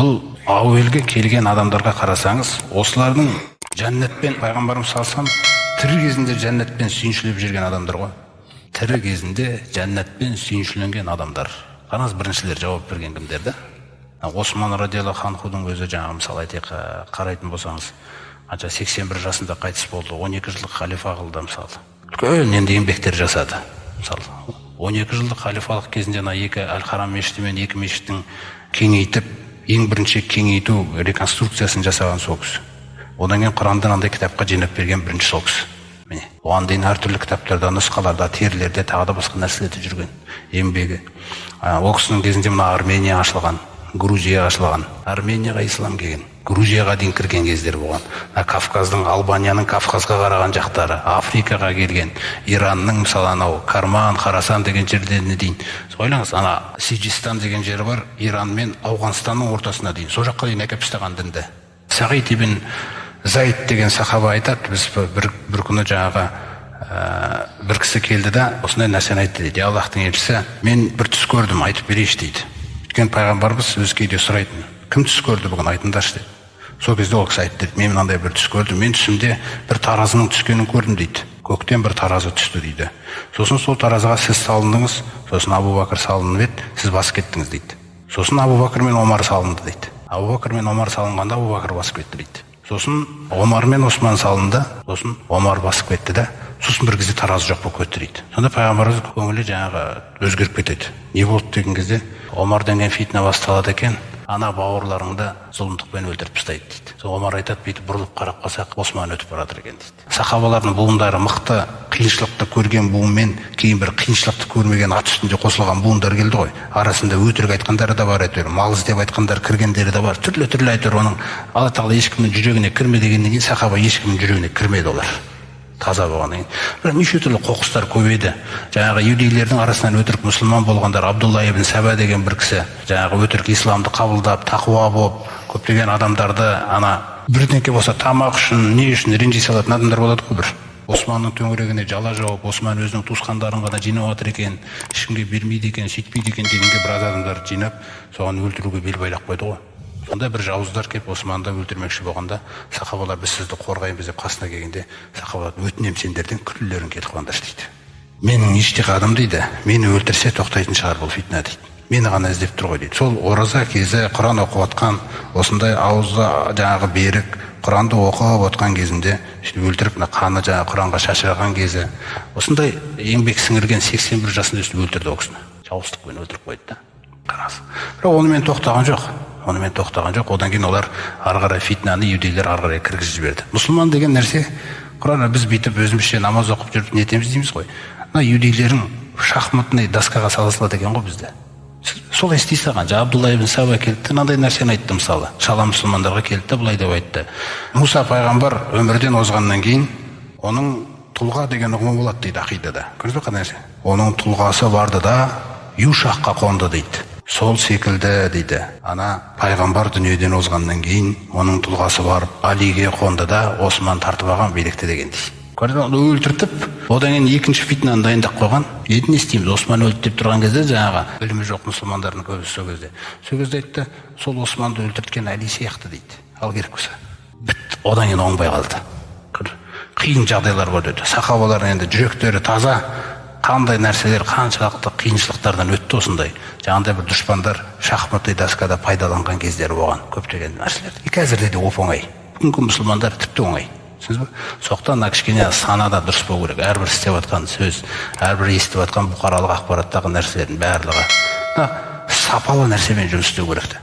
Бұл ауелге келген адамдарға қарасаңыз, осылардың жәннетпен пайғамбарымыз салсам, тірі кезінде жәннетпен сүйіншілеп жүрген адамдар ғой. Тірі кезінде жәннетпен сүйіншіленген адамдар. Қараңыз, біріншілер жауап берген кімдер? Осман радиаллаху анхудың өзі, жаңағы мысалы айтайық, қарайтын болсаңыз, 81 жасында қайтыс болды, 12 жылдық халифа қылды мысалы. Үлкен енді еңбектер жасады. Мысалы 12 жылдық халифалық кезінде екі Әл-Харам мешіті мен екі мешіттің кеңейтіп, ең бірінші кеңейту реконструкциясын жасаған сол кісі. Одан кейін Құранды андай кітапқа жинап берген бірінші сол кісі. Міне, оған дейін әртүрлі кітаптарда, нұсқаларда, терілерде, тағы да басқа нәрселерде жүрген еңбегі. Ол кісінің кезінде мына Армения ашылған, Грузия ашылған. Арменияға ислам келген, Грузияға дейін кірген кездер болған. Кавказдың, Албанияның Кавказға қараған жақтары, Африкаға келген, Иранның мысалы анау Карман, Харасан деген жерлеріне дейін. Ойлаңыз, ана Сиджистан деген жері бар, Иран мен Ауғанстанның ортасына дейін. Сол жаққа дейін әкеп тастаған дінді. Сағид ибн Заид деген сахаба айтады, біз бір күні жаңағы бір кісі келді да осындай нәрсені айтты дейді. Аллахтың елшісі, мен бір түс көрдім, айтып берейінші дейді. Өйткені пайғамбарымыз өз кейде сұрайтын, кім түс көрді бүгін, айтыңдаршы дейді. Сол кезде ол кісі айтты, мен мынандай бір түс көрдім, мен түсімде бір таразының түскенін көрдім дейді. Көктен бір таразы түсті дейді. Сосын сол таразыға сіз салындыңыз, сосын Абу Бәкір салынып еді, сіз басып кеттіңіз дейді. Сосын Абу Бәкір мен Омар салынды дейді. Абу Бәкір мен Омар салынғанда Абу Бәкір басып кетті дейді. Сосын Омар мен Осман салынды, сосын Омар басып кетті да, сосын бір кезде таразы жоқ болып кетті дейді. Сонда пайғамбарымыз көңілі жаңағы өзгеріп кетеді. Не болды деген кезде, Омар деген фитна басталады екен, ана бауырларыңды зұлымдықпен өлтіріп тастайды дейді. Сол Омар айтады, бүйтіп бұрылып қарап қалсақ, Осман өтіп баратыр екен дейді. Сахабалардың буындары мықты, қиыншылықты көрген буынмен кейін бір қиыншылықты көрмеген ат үстінде қосылған буындар келді ғой. Арасында өтірік айтқандары да бар әйтеуір, мал іздеп айтқандар кіргендері де бар. Түрлі әйтеуір, оның Алла тағала ешкімнің жүрегіне кірме дегеннен кейін сахаба ешкімнің жүрегіне кірмеді олар. Таза болғаннан кейін. Бірақ неше түрлі қоқыстар көбейді. Жаңағы юдейлердің арасынан өтірік мұсылман болғандар, Абдулла ибн Саба деген бір кісі, жаңағы өтірік исламды қабылдап, тақуа болып, көптеген адамдарды ана бірдеңке болса тамақ үшін, не үшін ренжи салатын адамдар болады ғой бір. Османның төңірегіне жала жауып, Осман өзінің туысқандарын ғана жинап отыр екен, ешкімге бермейді екен, сөйтпейді екен дегенге біраз адамдар жинап, соған өлтіруге бел байлап қойды ғой. Сонда бір жауыздар келіп Османды өлтірмекші болғанда, сахабалар біз сізді қорғаймыз деп қасына келгенде, сахабалар өтінем сендерден күллерің кетіп қалыңдаршы дейді. Менің иштиқадым дейді, мені өлтірсе тоқтайтын шығар бұл фитна дейді. Мені ғана іздеп тұр ғой дейді. Сол ораза кезі Құран оқып отқан, осындай ауызға жаңағы берік Құранды оқып отқан кезінде, өлтіріп қаны жаңағы Құранға шашыраған кезі, осындай еңбек сіңірген 81 жасында өлтірді ол кісіні. Жауыздықпен өлтіріп қойды да. Қараңыз. Бірақ онымен тоқтаған жоқ. Одан кейін олар ары қарай фитнаны юдейлер ары қарай кіргізіп жіберді. Мұсылман деген нәрсе, Құран біз бүйтіп өзімізше намаз оқып жүріп нетеміз дейміз ғой. Мына юдейлердің шахматный доскаға саласылады екен ғой бізді. Сол ести саған. Абдулла ибн Саба келді, мынандай нәрсені айтты мысалы. Шала мұсылмандарға келді, былай деп айтты. Муса пайғамбар өмірден озғаннан кейін оның тұлға деген ұғымы болады дейді ақидада. Көрдіңіз бе қандай нәрсе? Оның тұлғасы барды да Юшаққа қонды дейді. Сол секілді дейді. Ана пайғамбар дүниеден озғаннан кейін оның тұлғасы барып Алиге қонды да Осман тартып алған билікті деген дейді. Көрдіңіз, өлтіртіп, одан кейін екінші фитнаны дайындап қойған. Енді не істейміз? Осман өлді деп тұрған кезде жаңағы білімі жоқ мұсылмандардың көбісі сол кезде. Сол кезде айтты, сол Османды өлтірткен Али сияқты дейді. Ал керек болса. Бітті. Одан кейін оңбай қалды. Қиын жағдайлар болды деді. Сахабалар енді жүректері таза, қандай нәрселер, қаншалықты қиыншылықтардан өтті осындай. Жаңағыдай бір дұшпандар шахматный доскада пайдаланған кездері болған көптеген нәрселер. Қазірде де оп-оңай. Бүгінгі мұсылмандар тіпті оңай. Соқтан кішкене санада дұрыс болу керек. Әрбір істеп жатқан сөз, әрбір естіп жатқан бұқаралық ақпараттағы нәрселердің барлығы сапалы нәрсемен жұмыс істеу керек.